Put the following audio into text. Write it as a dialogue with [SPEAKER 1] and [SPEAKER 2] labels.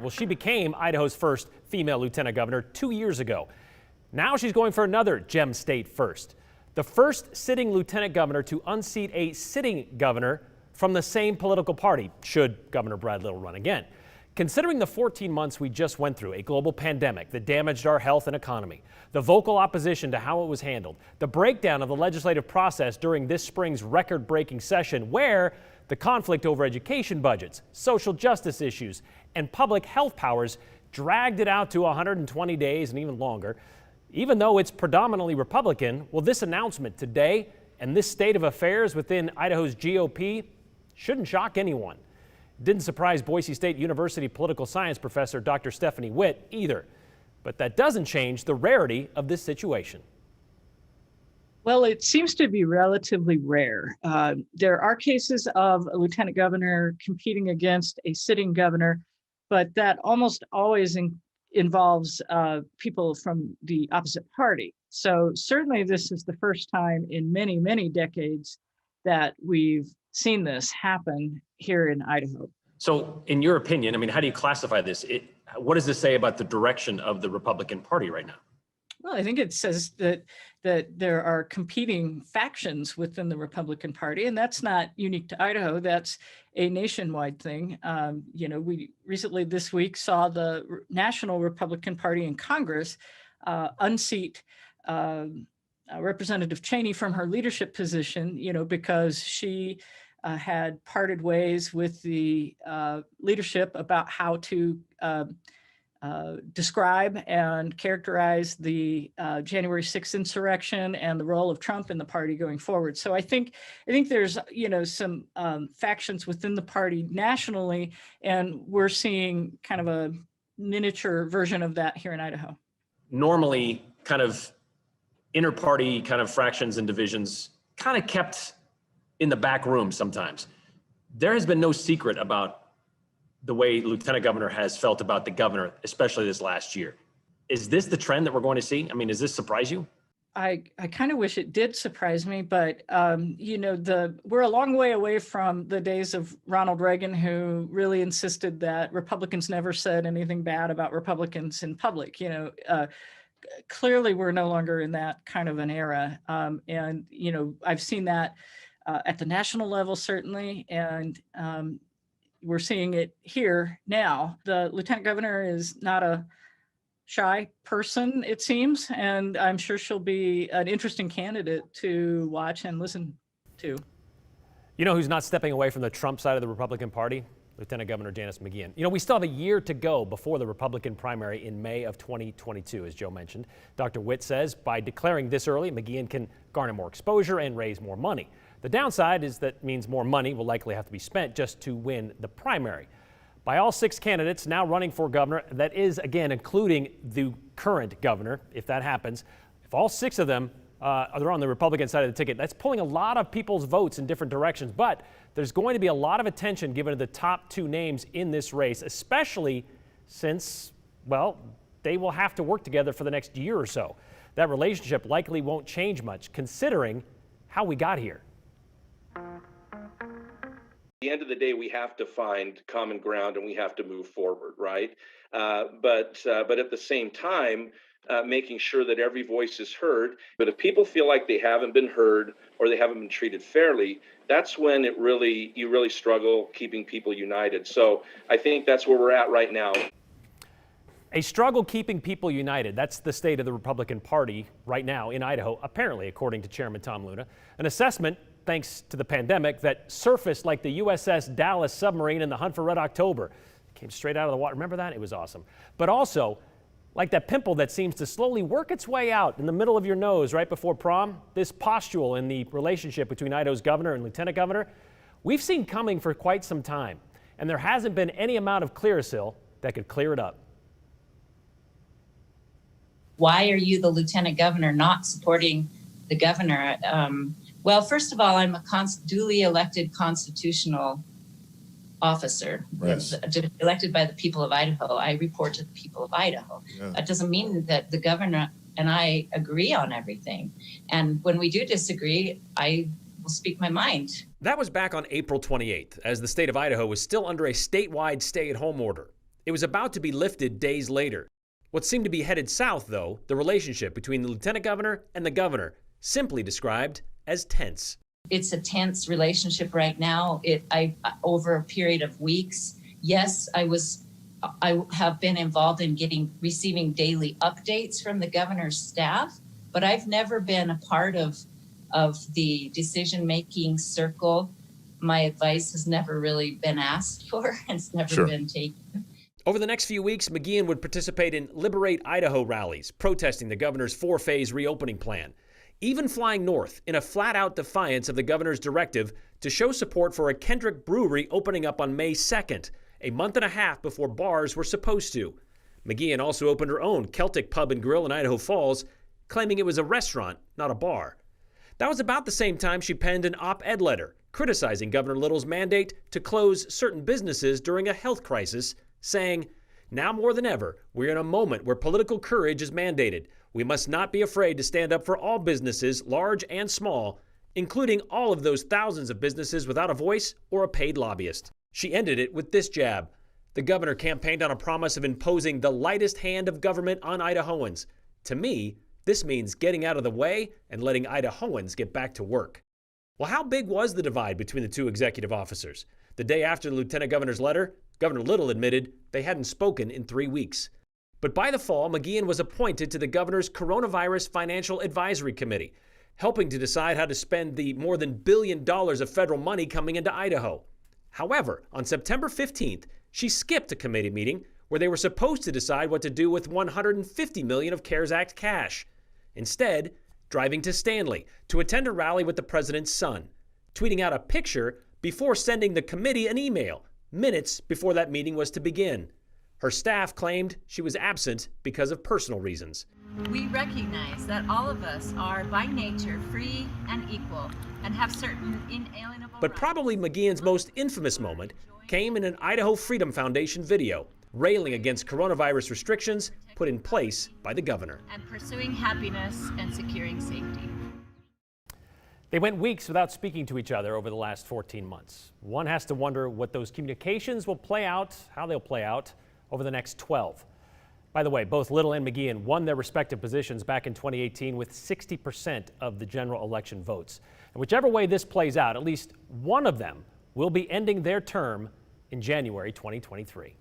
[SPEAKER 1] Well, she became Idaho's first female lieutenant governor 2 years ago. Now she's going for another Gem State first. The first sitting lieutenant governor to unseat a sitting governor from the same political party, should Governor Brad Little run again. Considering the 14 months we just went through, a global pandemic that damaged our health and economy, the vocal opposition to how it was handled, the breakdown of the legislative process during this spring's record-breaking session where the conflict over education budgets, social justice issues, and public health powers dragged it out to 120 days and even longer. Even though it's predominantly Republican, well, this announcement today and this state of affairs within Idaho's GOP shouldn't shock anyone. It didn't surprise Boise State University political science professor Dr. Stephanie Witt either. But that doesn't change the rarity of this situation.
[SPEAKER 2] Well, it seems to be relatively rare. There are cases of a lieutenant governor competing against a sitting governor, but that almost always involves people from the opposite party. So certainly this is the first time in many, many decades that we've seen this happen here in Idaho.
[SPEAKER 3] So in your opinion, I mean, how do you classify this? What does this say about the direction of the Republican Party right now?
[SPEAKER 2] Well, I think it says that there are competing factions within the Republican Party, and that's not unique to Idaho. That's a nationwide thing. We recently this week saw the National Republican Party in Congress unseat Representative Cheney from her leadership position, because she had parted ways with the leadership about how to describe and characterize the January 6th insurrection and the role of Trump in the party going forward. So I think there's some factions within the party nationally, and we're seeing kind of a miniature version of that here in Idaho.
[SPEAKER 3] Normally, kind of inter-party kind of fractions and divisions kind of kept in the back room sometimes. There has been no secret about the way Lieutenant Governor has felt about the governor, especially this last year. Is this the trend that we're going to see? I mean, does this surprise you?
[SPEAKER 2] I kind of wish it did surprise me, but we're a long way away from the days of Ronald Reagan, who really insisted that Republicans never said anything bad about Republicans in public. Clearly we're no longer in that kind of an era. I've seen that at the national level, certainly, and we're seeing it here now. The lieutenant governor is not a shy person, it seems, and I'm sure she'll be an interesting candidate to watch and listen to.
[SPEAKER 1] You know who's not stepping away from the Trump side of the Republican Party? Lieutenant Governor Janice McGeachin. We still have a year to go before the Republican primary in May of 2022, as Joe mentioned. Dr. Witt says by declaring this early, McGeachin can garner more exposure and raise more money. The downside is that means more money will likely have to be spent just to win the primary. By all 6 candidates now running for governor, that is, again, including the current governor, if that happens, if all 6 of them are on the Republican side of the ticket, that's pulling a lot of people's votes in different directions. But there's going to be a lot of attention given to the top 2 names in this race, especially since, well, they will have to work together for the next year or so. That relationship likely won't change much considering how we got here.
[SPEAKER 4] At the end of the day, we have to find common ground and we have to move forward, right? But at the same time, making sure that every voice is heard. But if people feel like they haven't been heard or they haven't been treated fairly, that's when you really struggle keeping people united. So I think that's where we're at right now.
[SPEAKER 1] A struggle keeping people united. That's the state of the Republican Party right now in Idaho, apparently, according to Chairman Tom Luna. An assessment, thanks to the pandemic, that surfaced like the USS Dallas submarine in the Hunt for Red October. Came straight out of the water. Remember that? It was awesome. But also, like that pimple that seems to slowly work its way out in the middle of your nose right before prom, this pustule in the relationship between Idaho's governor and lieutenant governor, we've seen coming for quite some time. And there hasn't been any amount of Clearasil that could clear it up.
[SPEAKER 5] Why are you, the lieutenant governor, not supporting the governor? Well, first of all, I'm a duly elected constitutional officer,
[SPEAKER 6] Yes.
[SPEAKER 5] elected by the people of Idaho. I report to the people of Idaho.
[SPEAKER 6] Yeah.
[SPEAKER 5] That doesn't mean that the governor and I agree on everything. And when we do disagree, I will speak my mind.
[SPEAKER 1] That was back on April 28th, as the state of Idaho was still under a statewide stay-at-home order. It was about to be lifted days later. What seemed to be headed south, though, the relationship between the lieutenant governor and the governor, simply described as tense.
[SPEAKER 5] It's a tense relationship right now. Over a period of weeks. Yes, I have been involved in receiving daily updates from the governor's staff, but I've never been a part of the decision-making circle. My advice has never really been asked for. It's never been taken.
[SPEAKER 1] Over the next few weeks, McGeachin would participate in Liberate Idaho rallies, protesting the governor's 4-phase reopening plan, even flying north in a flat-out defiance of the governor's directive to show support for a Kendrick brewery opening up on May 2nd, a month and a half before bars were supposed to. McGeachin also opened her own Celtic Pub and Grill in Idaho Falls, claiming it was a restaurant, not a bar. That was about the same time she penned an op-ed letter criticizing Governor Little's mandate to close certain businesses during a health crisis, saying, "Now more than ever, we're in a moment where political courage is mandated. We must not be afraid to stand up for all businesses, large and small, including all of those thousands of businesses without a voice or a paid lobbyist." She ended it with this jab. The governor campaigned on a promise of imposing the lightest hand of government on Idahoans. To me, this means getting out of the way and letting Idahoans get back to work. Well, how big was the divide between the two executive officers? The day after the lieutenant governor's letter, Governor Little admitted they hadn't spoken in 3 weeks. But by the fall, McGeachin was appointed to the governor's Coronavirus Financial Advisory Committee, helping to decide how to spend the more than $1 billion of federal money coming into Idaho. However, on September 15th, she skipped a committee meeting where they were supposed to decide what to do with $150 million of CARES Act cash. Instead, driving to Stanley to attend a rally with the president's son, tweeting out a picture before sending the committee an email, minutes before that meeting was to begin. Her staff claimed she was absent because of personal reasons.
[SPEAKER 6] We recognize that all of us are by nature free and equal and have certain inalienable
[SPEAKER 1] But
[SPEAKER 6] rights.
[SPEAKER 1] probably McGeachin's most infamous moment came in an Idaho Freedom Foundation video, railing against coronavirus restrictions put in place by the governor.
[SPEAKER 6] And pursuing happiness and securing safety.
[SPEAKER 1] They went weeks without speaking to each other over the last 14 months. One has to wonder what those communications will play out, how they'll play out over the next 12. By the way, both Little and McGeachin won their respective positions back in 2018 with 60% of the general election votes. And whichever way this plays out, at least one of them will be ending their term in January 2023.